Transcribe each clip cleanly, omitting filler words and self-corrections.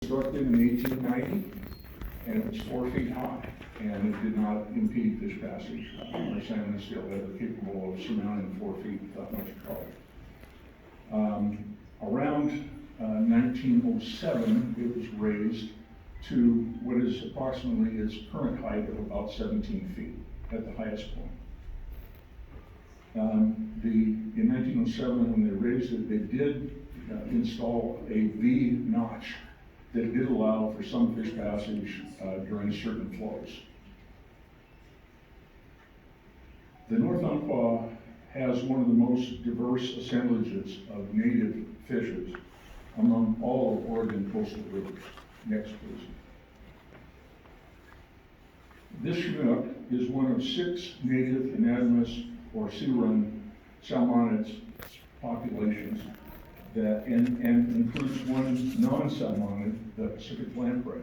constructed in 1890, and it was 4 feet high, and it did not impede fish passage. Our salmon still are capable of surmounting 4 feet without much trouble. Around 1907, it was raised to what is approximately its current height of about 17 feet at the highest point. In 1907, when they raised it, they did install a V notch that did allow for some fish passage during certain flows. The North Umpqua has one of the most diverse assemblages of native fishes among all of Oregon coastal rivers. Next, please. This Chinook is one of 6 native anadromous or sea-run salmonids populations that and includes one non-salmonid, the Pacific lamprey,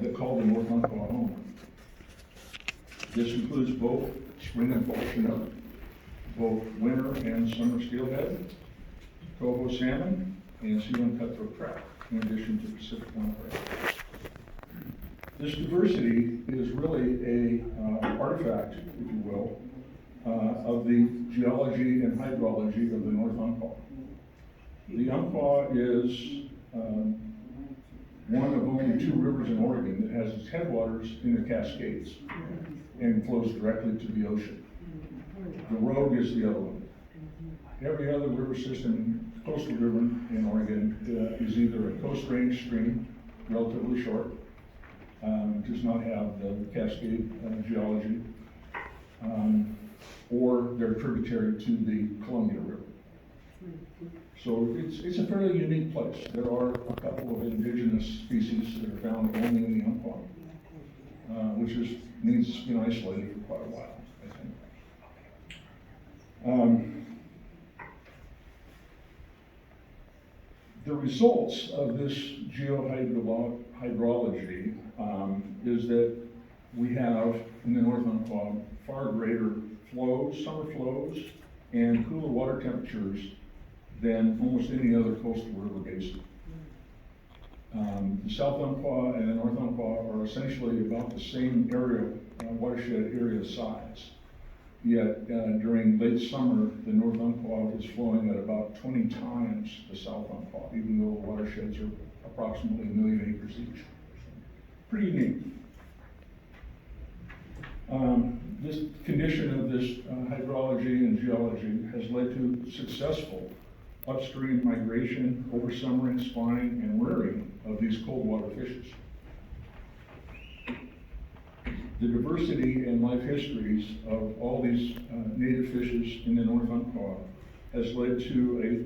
that called the North Umpqua home. This includes both spring and fall Chinook, both winter and summer steelhead, coho salmon, and sea-run cutthroat trout, in addition to Pacific lamprey. This diversity is really a artifact, if you will, of the geology and hydrology of the North Umpqua. The Umpqua is one of only 2 rivers in Oregon that has its headwaters in the Cascades and flows directly to the ocean. The Rogue is the other one. Every other river system, coastal river in Oregon, is either a coast range stream, relatively short, does not have the Cascade geology, or they're tributary to the Columbia River. So it's a fairly unique place. There are a couple of indigenous species that are found only in the Umpqua, which means it's been isolated for quite a while, I think. The results of this geohydrology is that we have in the North Umpqua far greater flows, summer flows, and cooler water temperatures than almost any other coastal river basin. The South Umpqua and the North Umpqua are essentially about the same area, watershed area size. Yet during late summer, the North Umpqua is flowing at about 20 times the South Umpqua, even though the watersheds are approximately 1 million acres each. Pretty unique. This condition of this hydrology and geology has led to successful upstream migration, oversummering, spawning, and rearing of these cold water fishes. The diversity and life histories of all these native fishes in the North Umpqua has led to a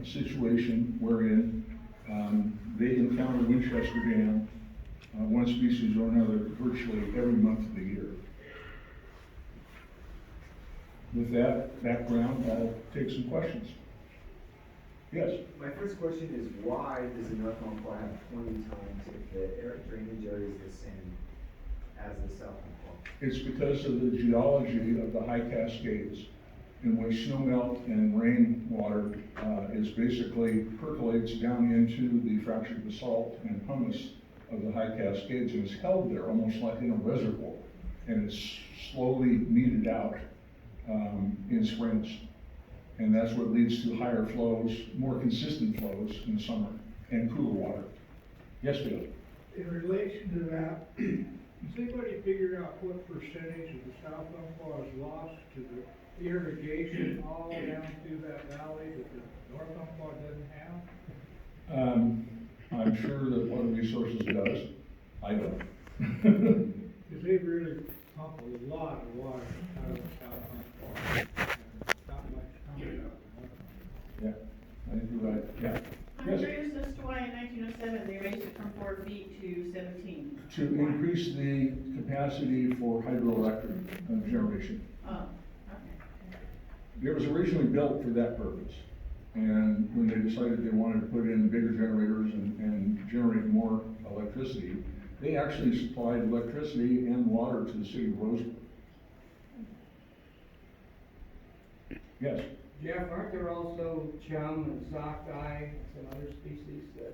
situation wherein they encounter Winchester Dam, one species or another, virtually every month of the year. With that background, I'll take some questions. Yes? My first question is, why does the North Umpqua have 20 times if the drainage area is the same as the South Umpqua? It's because of the geology of the high Cascades, in which snowmelt and rainwater is basically percolates down into the fractured basalt and pumice of the high Cascades and is held there almost like in a reservoir, and it's slowly meted out in springs. And that's what leads to higher flows, more consistent flows in the summer, and cooler water. Yes, Bill? In relation to that, has anybody figured out what percentage of the South Umpqua is lost to the irrigation all down through that valley that the North Umpqua doesn't have? I'm sure that Water Resources does. I don't. Because they really pump a lot of water out of the South Umpqua. Not much coming out. Yeah, I think you're right. Yeah. I'm curious as to why in 1907 they raised it from 4 feet to 17. To increase the capacity for hydroelectric generation. Oh, okay. It was originally built for that purpose. And when they decided they wanted to put in bigger generators and generate more electricity, they actually supplied electricity and water to the city of Roseburg. Yes? Jeff, aren't there also chum and sockeye and some other species that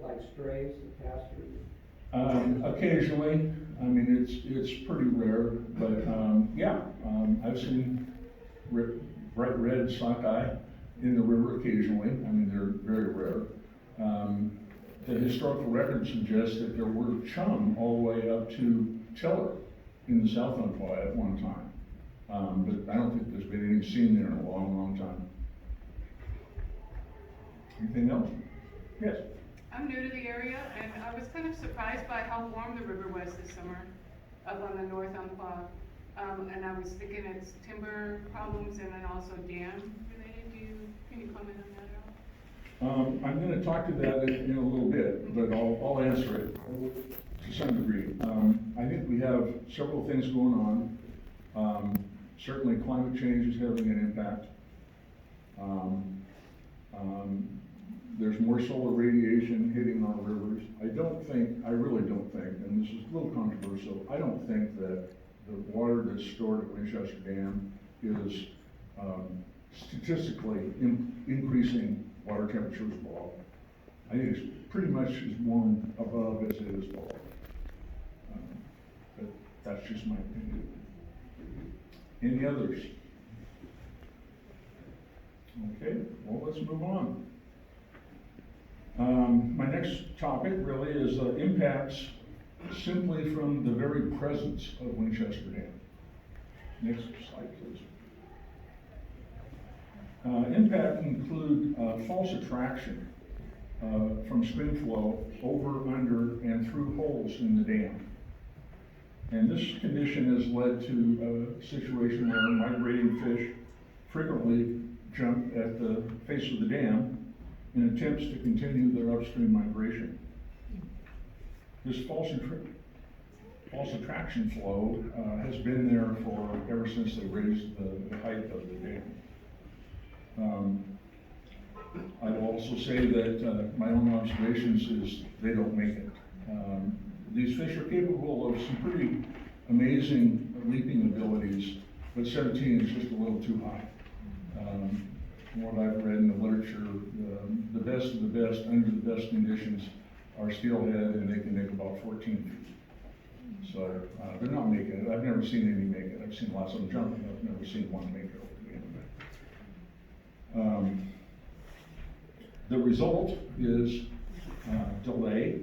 like strays that pass through? Occasionally, I mean, it's pretty rare, but, yeah, I've seen bright red sockeye in the river occasionally. I mean, they're very rare. The historical record suggests that there were chum all the way up to Tiller in the South Umpqua at one time. But I don't think there's been any seen there in a long, long time. Anything else? Yes. I'm new to the area, and I was kind of surprised by how warm the river was this summer up on the North Umpqua. And I was thinking it's timber problems and then also dam related. Can you comment on that at all? I'm gonna talk to that in a little bit, but I'll answer it to some degree. I think we have several things going on. Certainly climate change is having an impact. There's more solar radiation hitting our rivers. I really don't think, and this is a little controversial, I don't think that the water that's stored at Winchester Dam is statistically increasing water temperatures below. I think it's pretty much as warm above as it is below. But that's just my opinion. Any others? Okay, well, let's move on. My next topic really is impacts simply from the very presence of Winchester Dam. Next slide, please. Impact include false attraction from stream flow over, under, and through holes in the dam. And this condition has led to a situation where migrating fish frequently jump at the face of the dam in attempts to continue their upstream migration. This false attraction flow has been there ever since they raised the height of the dam. I will also say that my own observations is they don't make it. These fish are capable of some pretty amazing leaping abilities, but 17 is just a little too high. From what I've read in the literature, the best of the best, under the best conditions, are steelhead, and they can make about 14 feet. So they're not making it. I've never seen any make it. I've seen lots of them jumping. I've never seen one make it over the end. The result is delay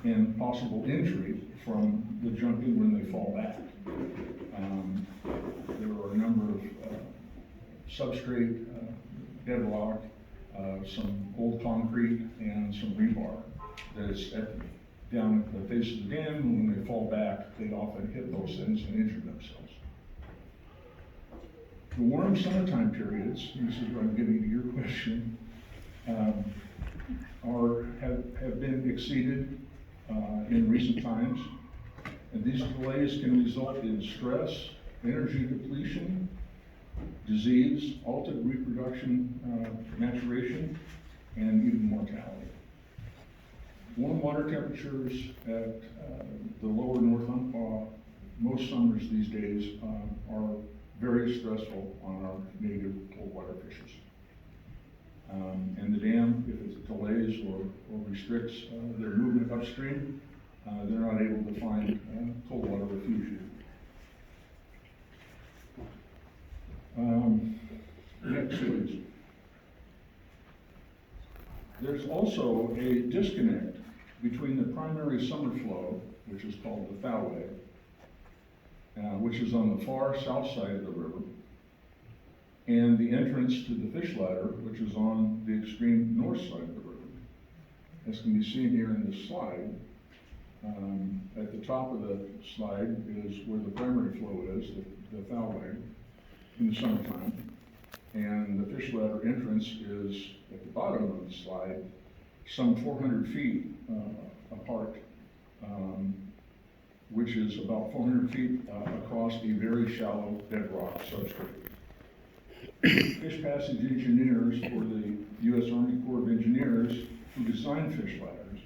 and possible injury from the jumping when they fall back. There are a number of substrate, bedrock, some old concrete, and some rebar that is down at the face of the dam, and when they fall back, they often hit those things and injure themselves. The warm summertime periods, this is where I'm getting to your question, have been exceeded in recent times, and these delays can result in stress, energy depletion, disease, altered reproduction, maturation, and even mortality. Warm water temperatures at the lower North Umpqua most summers these days are very stressful on our native cold water fishes. And the dam, if it delays or restricts their movement upstream, they're not able to find cold water refuge. Next, please. There's also a disconnect between the primary summer flow, which is called the Thowway, which is on the far south side of the river, and the entrance to the fish ladder, which is on the extreme north side of the river. As can be seen here in this slide, at the top of the slide is where the primary flow is, the Thowway, in the summertime, and the fish ladder entrance is at the bottom of the slide, some 400 feet apart, which is about 400 feet across a very shallow bedrock substrate. Fish passage engineers for the U.S. Army Corps of Engineers who design fish ladders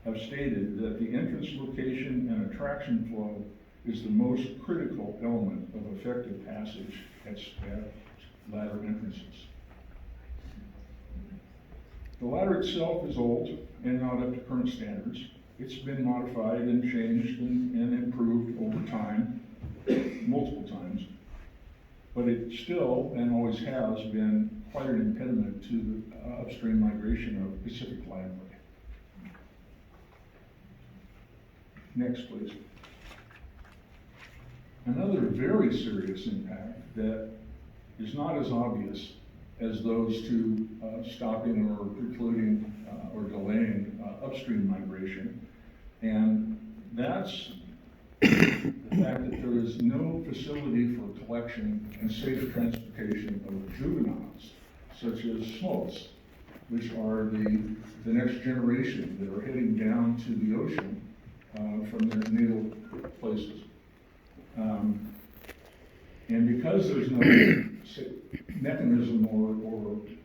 have stated that the entrance location and attraction flow is the most critical element of effective passage at ladder entrances. The ladder itself is old and not up to current standards. It's been modified and changed and improved over time, multiple times. But it still, and always has been, quite an impediment to the upstream migration of Pacific lamprey. Next, please. Another very serious impact that is not as obvious as those two stopping or precluding or delaying upstream migration, and that's the fact that there is no facility for collection and safe transportation of juveniles, such as smolts, which are the next generation that are heading down to the ocean from their natal places. And because there's no mechanism or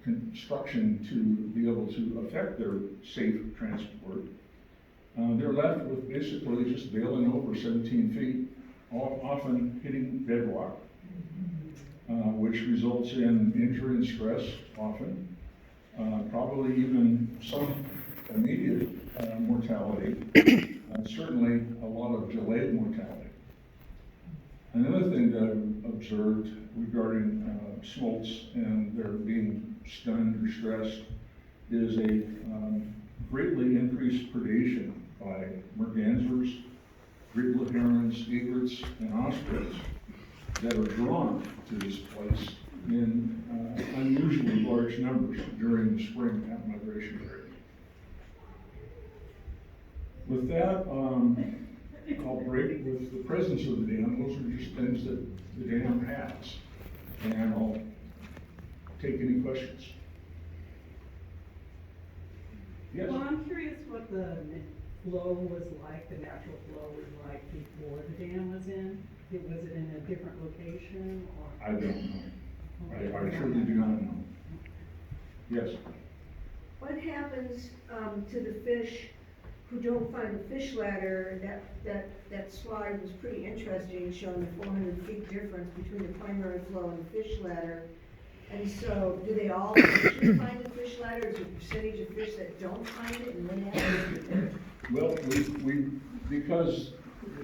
construction to be able to affect their safe transport, they're left with basically just bailing over 17 feet, often hitting bedrock, which results in injury and stress often, probably even some immediate mortality, and certainly a lot of delayed mortality. Another thing that I've observed regarding smolts and their being stunned or stressed is a greatly increased predation by mergansers, great herons, egrets, and ospreys that are drawn to this place in unusually large numbers during the spring migration period. With that, I'll break with the presence of the dam. Those are just things that the dam has. And I'll take any questions. Yes? Well, I'm curious what the flow was like, the natural flow was like before the dam was in. Was it in a different location or? I don't know. I truly do not know. Yes? What happens to the fish who don't find the fish ladder? That slide was pretty interesting, showing the 400 feet difference between the primary flow and the fish ladder. And so, do they all actually find the fish ladder? Is there a percentage of fish that don't find it, and what happens? Well, we because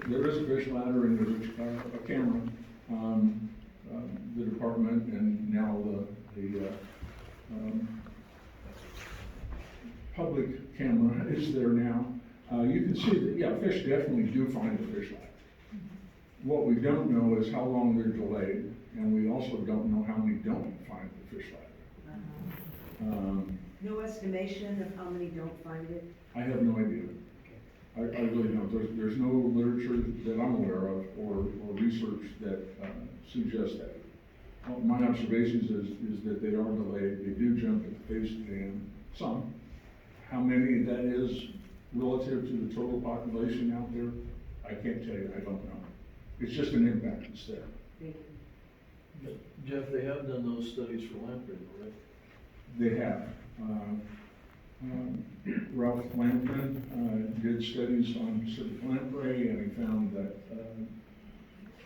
there is a fish ladder and there's a camera, the department and now the public camera is there now. You can see that, yeah, fish definitely do find the fish ladder. What we don't know is how long they're delayed, and we also don't know how many don't find the fish ladder. No estimation of how many don't find it? I have no idea. I really don't. There's no literature that I'm aware of or research that suggests that. My observations is that they are delayed. They do jump at the face of the dam. Some. How many that is relative to the total population out there, I can't tell you. I don't know. It's just an impact that's there. Thank you. Jeff, they have done those studies for lamprey, right? They have. Ralph Lampkin did studies on Pacific lamprey, and he found that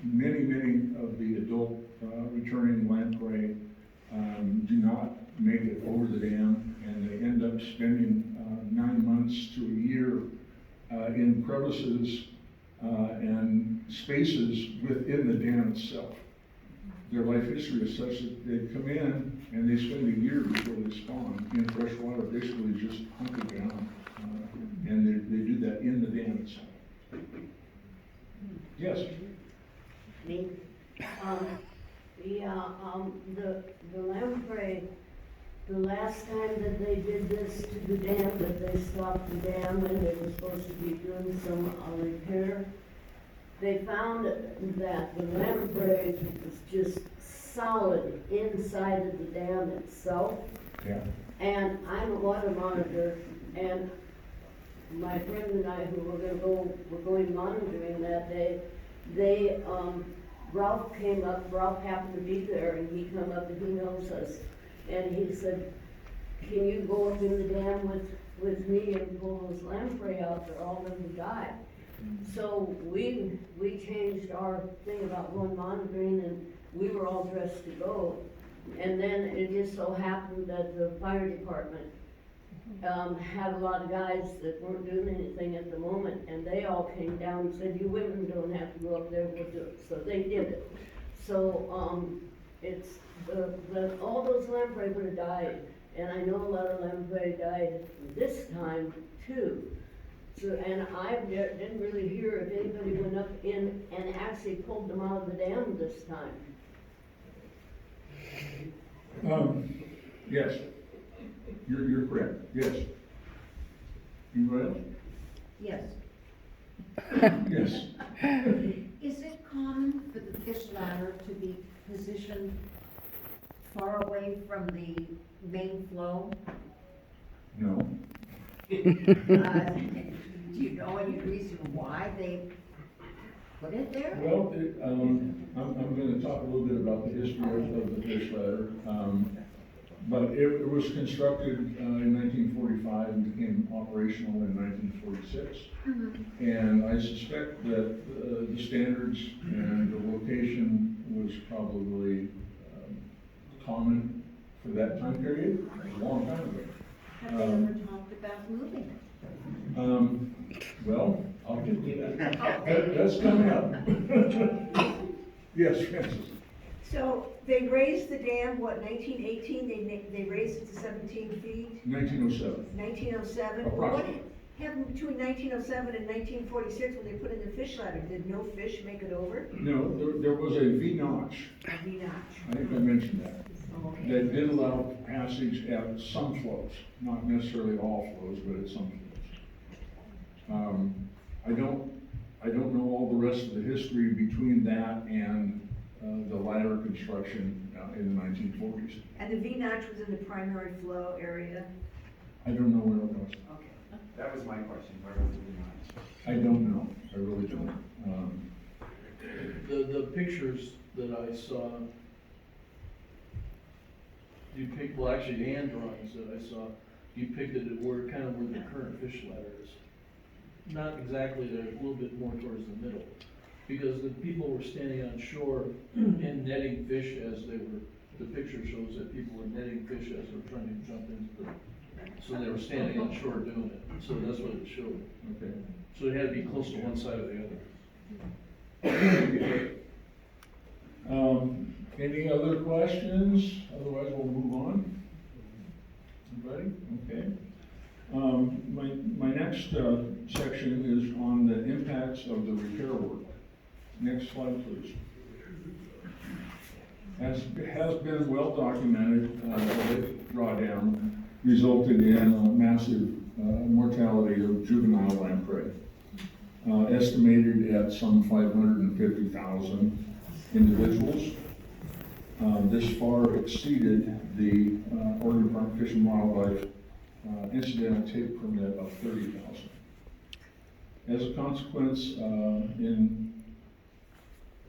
many of the adult returning lamprey do not make it over the dam, and they end up spending 9 months to a year in crevices and spaces within the dam itself. Their life history is such that they come in and they spend a year before they spawn in fresh water, basically just hunkered down, and they do that in the dam itself. Yes? Me? The lamprey, the last time that they did this to the dam, that they stopped the dam and they were supposed to be doing some repair, they found that the lamprey was just solid inside of the dam itself. Yeah. And I'm a water monitor, and my friend and I, who were going monitoring that day, Ralph came up, Ralph happened to be there, and he come up and he knows us. And he said, can you go up in the dam with me and pull those lamprey out? They're all going to die. So we changed our thing about going monitoring, and we were all dressed to go. And then it just so happened that the fire department had a lot of guys that weren't doing anything at the moment, and they all came down and said, you women don't have to go up there, we'll do it. So they did it. So, it's, all those lamprey would have died, and I know a lot of lamprey died this time too. So, and I didn't really hear if anybody went up in and actually pulled them out of the dam this time. Yes, you're correct, yes. Anybody else? Yes. Yes. Is it common for the fish ladder to be positioned far away from the main flow? No. Do you know any reason why they put it there? Well, I'm gonna talk a little bit about the history of the fish ladder. But it was constructed in 1945 and became operational in 1946. And I suspect that the standards and the location was probably common for that time period, a long time ago. Have they ever talked about moving it? Well, I'll get to that. That's coming up. Yes, Francis. So they raised the dam, what, 1918, they raised it to 17 feet? 1907. 1907? What Approximately. happened between 1907 and 1946 when they put in the fish ladder? Did no fish make it over? No, there was a V-notch. A V-notch. I think I mentioned that. Okay. That did allow passage at some flows, not necessarily all flows, but at some flows. I don't know all the rest of the history between that and the ladder construction in the 1940s. And the V-notch was in the primary flow area? I don't know where it was. Okay. That was my question, where was the I don't know. I really don't. The pictures that I saw depict, well, actually, hand drawings that I saw depicted it where, kind of where the current fish ladder is. Not exactly there, a little bit more towards the middle. Because the people were standing on shore and netting fish as they were, the picture shows that people were netting fish as they were trying to jump into the, so they were standing on shore doing it. So that's what it showed. Okay. So it had to be close to one side or the other. Any other questions? Otherwise, we'll move on. Everybody? Okay. My next section is on the impacts of the repair work. Next slide, please. As has been well documented, the lake drawdown resulted in a massive mortality of juvenile lamprey, estimated at some 550,000 individuals. This far exceeded the Oregon Department of Fish and Wildlife incidental take permit of 30,000. As a consequence, in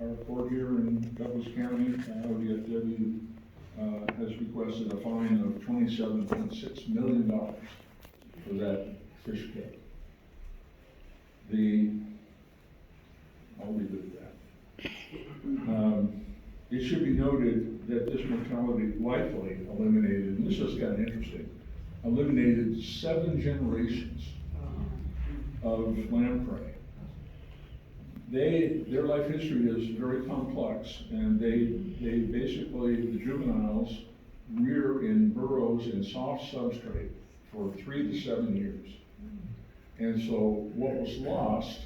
our court here in Douglas County, ODFW has requested a fine of $27.6 million for that fish kill. I'll leave it at that. It should be noted that this mortality likely eliminated, and this is kind of interesting, eliminated 7 generations of lamprey. Their life history is very complex, and they basically, the juveniles, rear in burrows in soft substrate for 3 to 7 years. And so what was lost,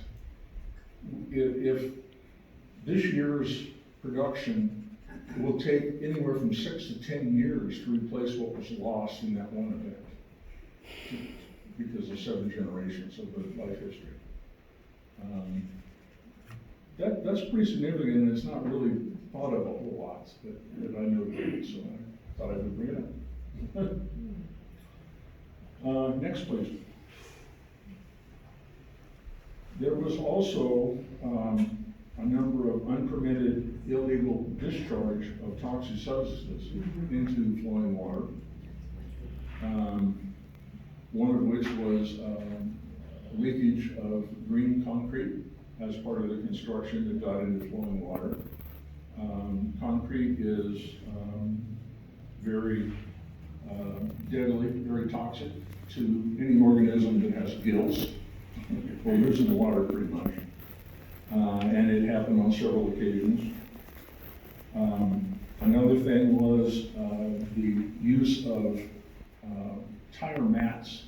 if this year's production will take anywhere from 6 to 10 years to replace what was lost in that one event, because of 7 generations of the life history. That's pretty significant, and it's not really thought of a whole lot, that I noted, so I thought I would bring it up. Next, please. There was also a number of unpermitted illegal discharge of toxic substances into flowing water. One of which was leakage of green concrete as part of the construction that got into flowing water. Concrete is very deadly, very toxic, to any organism that has gills, or lives in the water pretty much. And it happened on several occasions. Another thing was the use of tire mats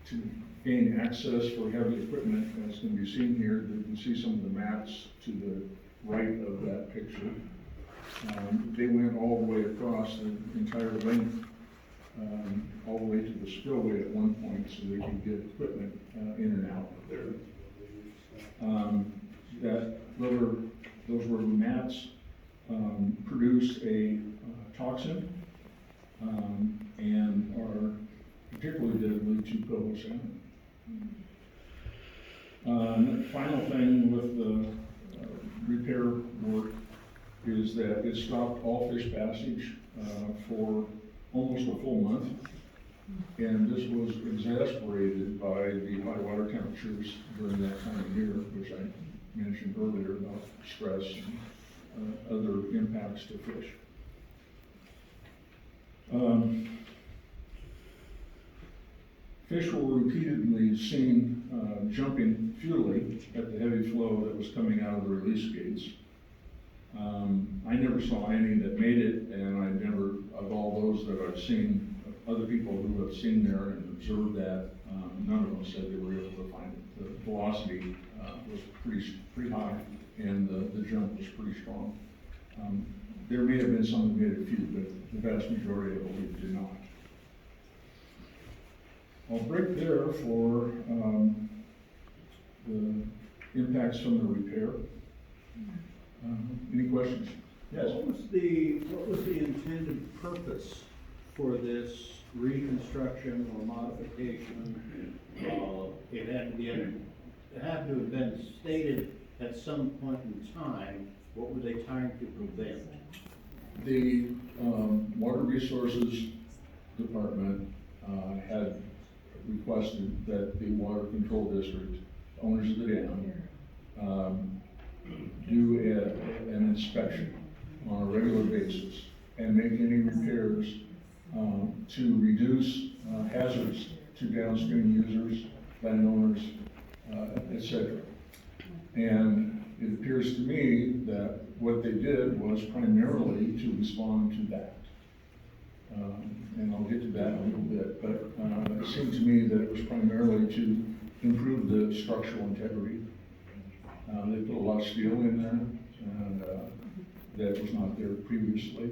to gain access for heavy equipment, as can be seen here. You can see some of the mats to the right of that picture. They went all the way across the entire length, all the way to the spillway at one point, so they could get equipment in and out of there. Those rubber mats produce a toxin and are particularly deadly to pillow salmon. Final thing with the repair work is that it stopped all fish passage for almost a full month. And this was exacerbated by the high water temperatures during that time of year, which I mentioned earlier about stress and other impacts to fish. Fish were repeatedly seen jumping futilely at the heavy flow that was coming out of the release gates. I never saw any that made it, and I never, of all those that I've seen, other people who have seen there and observed that, none of them said they were able to find it. The velocity was pretty high, and the jump was pretty strong. There may have been some that made a few, but the vast majority, I believe, did not. I'll break there for the impacts from the repair. Any questions? Yes? What was the intended purpose for this reconstruction or modification? It had to have been stated at some point in time. What were they trying to prevent? The Water Resources Department had requested that the Water Control District, owners of the dam, do an inspection on a regular basis and make any repairs to reduce hazards to downstream users, landowners, etc. And it appears to me that what they did was primarily to respond to that. And I'll get to that in a little bit, but it seemed to me that it was primarily to improve the structural integrity. They put a lot of steel in there, and that was not there previously.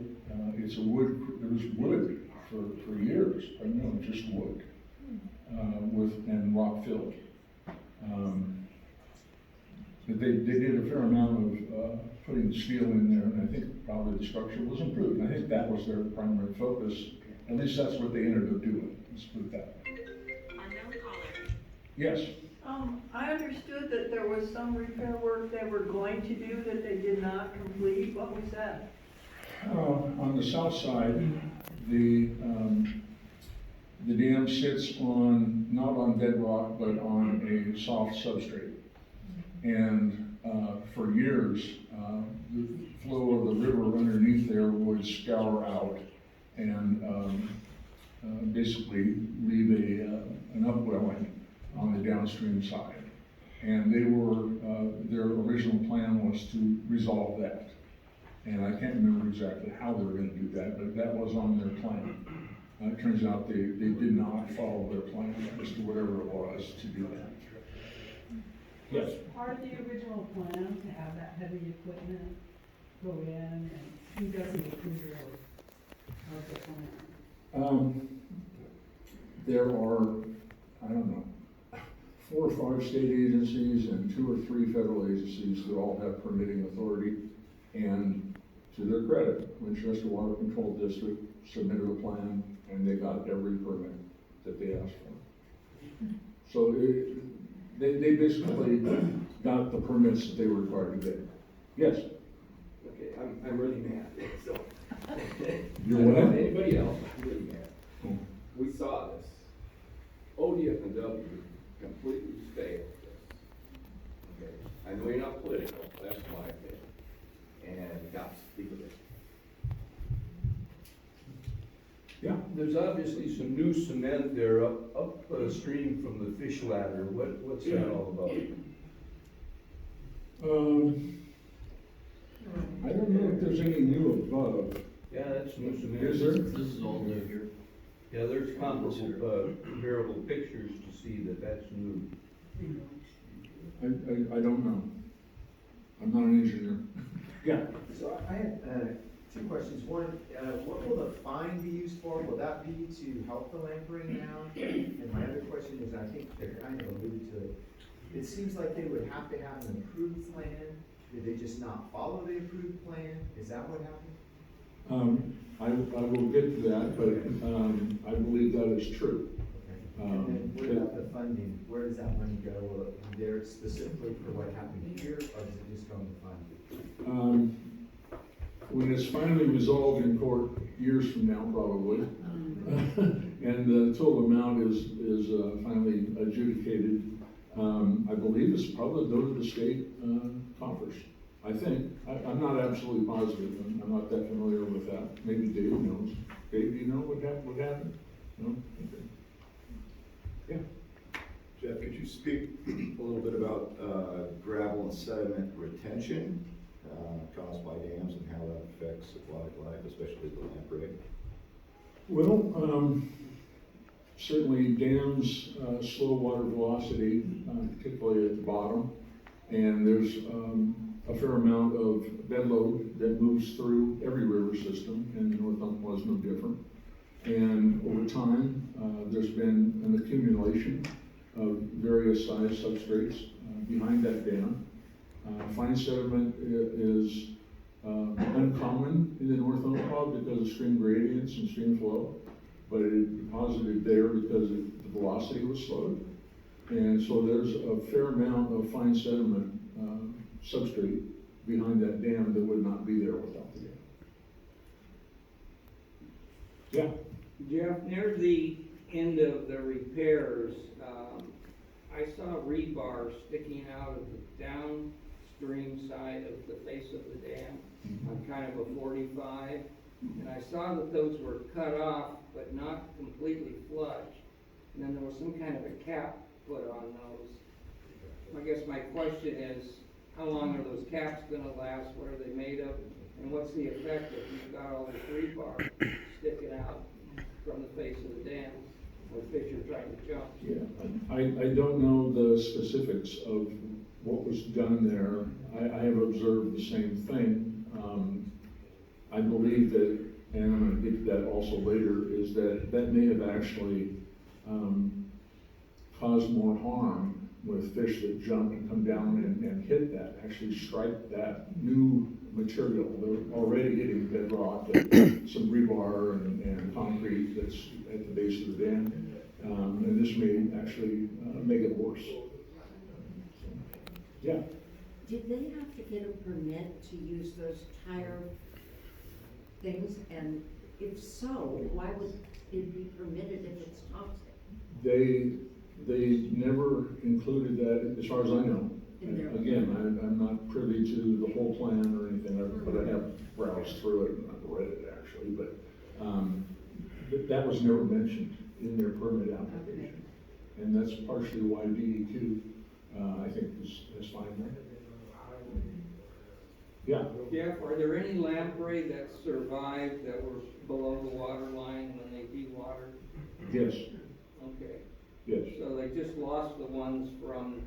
It was wood for years, primarily just wood, and rock filled. But they did a fair amount of putting steel in there, and I think probably the structure was improved. I think that was their primary focus. At least that's what they ended up doing. Let's put it that way. Unknown caller. Yes. I understood that there was some repair work they were going to do that they did not complete. What was that? On the south side, the dam sits on, not on bedrock, but on a soft substrate. And for years, the flow of the river underneath there would scour out and basically leave an upwelling on the downstream side. And they were, their original plan was to resolve that. And I can't remember exactly how they were going to do that, but that was on their plan. It turns out they did not follow their plan as to whatever it was to do that. Yes? Was part of the original plan to have that heavy equipment go in, and who does the approval of the plan? There are, I don't know, 4 or 5 state agencies and 2 or 3 federal agencies that all have permitting authority. And to their credit, Winchester Water Control District submitted a plan, and they got every permit that they asked for. So they basically got the permits that they were required to get. Yes? Okay, I'm really mad, so. You're what? Anybody else, I'm really mad. We saw this. ODFW completely failed this. Okay, I know you're not political, that's my opinion. And got to speak of it. Yeah, There's obviously some new cement there upstream from the fish ladder. What's that all about? I don't know if there's any new above. Yeah, that's new cement. Is there? This is all new here. Yeah, there's comparable pictures to see that that's new. I don't know. I'm not an engineer. Yeah. So I had two questions. One, what will the fine be used for? Will that be to help the lamprey down? And my other question is, I think they're kind of alluded to it. It seems like they would have to have an approved plan. Did they just not follow the approved plan? Is that what happened? I will get to that, but I believe that is true. And then what about the funding? Where does that money go? Will it be there specifically for what happened here, or does it just go in the fund? When it's finally resolved in court, years from now probably, and the total amount is finally adjudicated, I believe it's probably go to the state coffers. I think. I'm not absolutely positive. I'm not that familiar with that. Maybe Dave knows. Dave, do you know what happened? No? Okay. Yeah. Jeff, could you speak a little bit about gravel and sediment retention caused by dams and how that affects aquatic life, especially the lamprey? Well, certainly dams slow water velocity, particularly at the bottom, and there's a fair amount of bed load that moves through every river system, and the North Umpqua is no different. And over time, there's been an accumulation of various size substrates behind that dam. Fine sediment is uncommon in the North Umpqua because of stream gradients and stream flow, but it deposited there because the velocity was slowed. And so there's a fair amount of fine sediment substrate behind that dam that would not be there without the dam. Yeah. Jeff, near the end of the repairs, I saw rebar sticking out of the downstream side of the face of the dam on kind of a 45. And I saw that those were cut off, but not completely flush. And then there was some kind of a cap put on those. I guess my question is, how long are those caps gonna last? What are they made of? And what's the effect if you've got all this rebar sticking out from the face of the dam when fish are trying to jump? Yeah, I don't know the specifics of what was done there. I have observed the same thing. I believe that, and I'm gonna get to that also later, is that may have actually caused more harm with fish that jump and come down and hit that, actually strike that new material. They're already hitting bedrock, and some rebar and concrete that's at the base of the dam. And this may actually make it worse. Yeah. Did they have to get a permit to use those tire things? And if so, why would it be permitted if it's toxic? They never included that, as far as I know. Again, I'm not privy to the whole plan or anything, but I have browsed through it and I've read it actually, but that was never mentioned in their permit application. And that's partially why DEQ, I think, is fine there. Yeah. Jeff, are there any lamprey that survived that were below the water line when they dewatered? Yes. Okay. Yes. So they just lost the ones from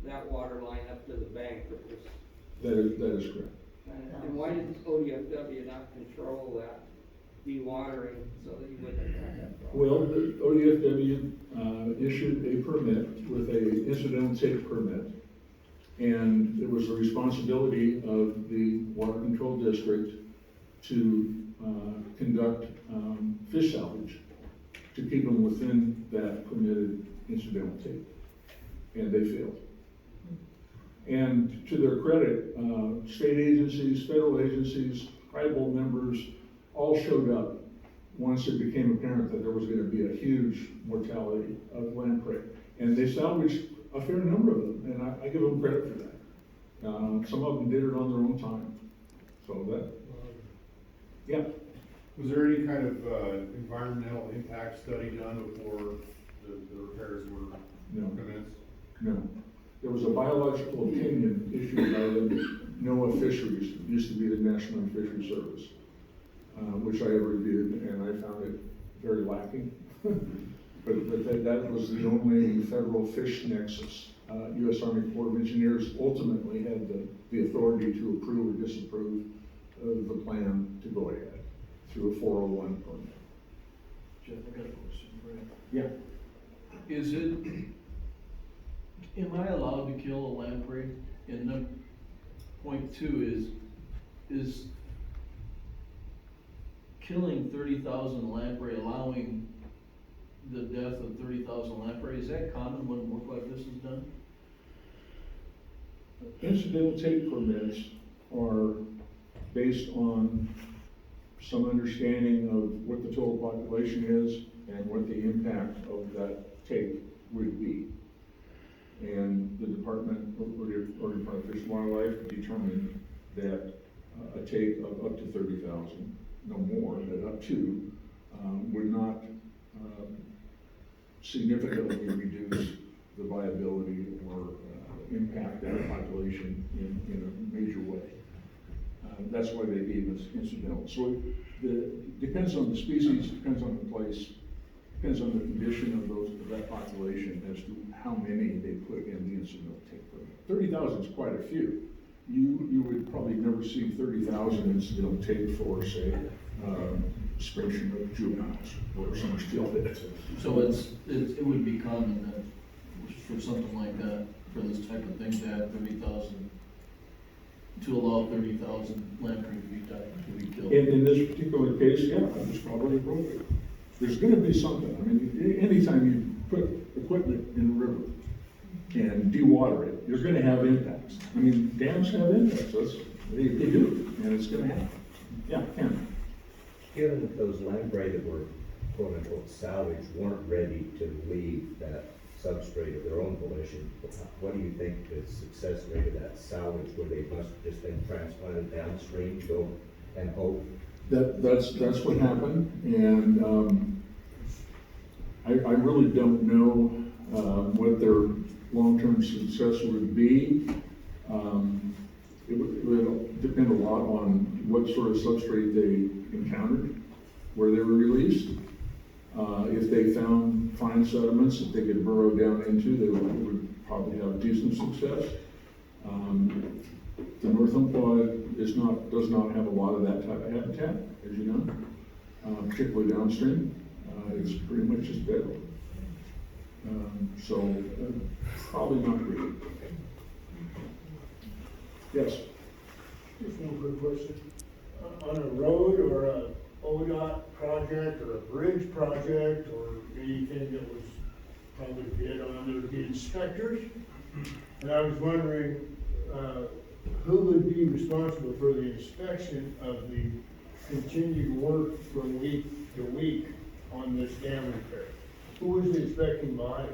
that water line up to the bank that was. That is correct. And why did ODFW not control that dewatering so that you wouldn't have that problem? Well, the ODFW issued a permit with a incidental take permit, and it was the responsibility of the water control district to conduct fish salvage to keep them within that permitted incidental take, and they failed. And to their credit, state agencies, federal agencies, tribal members all showed up once it became apparent that there was going to be a huge mortality of lamprey. And they salvaged a fair number of them, and I give them credit for that. Some of them did it on their own time. So that, yeah. Was there any kind of, environmental impact study done before the repairs were No. commenced? No. There was a biological opinion issued by the NOAA Fisheries, it used to be the National Fisheries Service, which I reviewed, and I found it very lacking. But that was the only federal fish nexus. U.S. Army Corps of Engineers ultimately had the authority to approve or disapprove of the plan to go ahead through a 401 permit. Jeff, I got a question for you. Yeah. Is it, am I allowed to kill a lamprey? And then point two is killing 30,000 lamprey, allowing the death of 30,000 lamprey, is that common when work like this is done? Incidental take permits are based on some understanding of what the total population is and what the impact of that take would be. And the Department of Fish and Wildlife determined that a take of up to 30,000, no more, but up to, would not significantly reduce the viability or impact that population in a major way. That's why they gave us incidental. So it depends on the species, depends on the place, depends on the condition of that population as to how many they put in the incidental take permit. 30,000 is quite a few. You would probably never see 30,000 incidental take for, say, spring Chinook juveniles or some steelhead. So it would be common that for something like that, for this type of thing, to have 30,000, to allow 30,000 lamprey to be killed. In this particular case, yeah, it's probably appropriate. There's gonna be something. I mean, anytime you put equipment in the river and dewater it, you're gonna have impacts. I mean, dams have impacts, they do, and it's gonna happen. Yeah, Ken? Given that those lamprey that were quote unquote salvaged weren't ready to leave that substrate of their own volition, what do you think the success rate of that salvage, where they must have just been transplanted downstream to go and hope? That's what happened, and I really don't know what their long-term success would be. It would depend a lot on what sort of substrate they encountered, where they were released. If they found fine sediments that they could burrow down into, they would probably have decent success. The North Umpqua does not have a lot of that type of habitat, as you know, particularly downstream. It's pretty much just bedrock. So probably not great. Yes? Just one quick question. On a road or a ODOT project or a bridge project or anything that was probably bid on, there would be inspectors. And I was wondering, who would be responsible for the inspection of the continued work from week to week on this dam repair? Who was the inspecting body?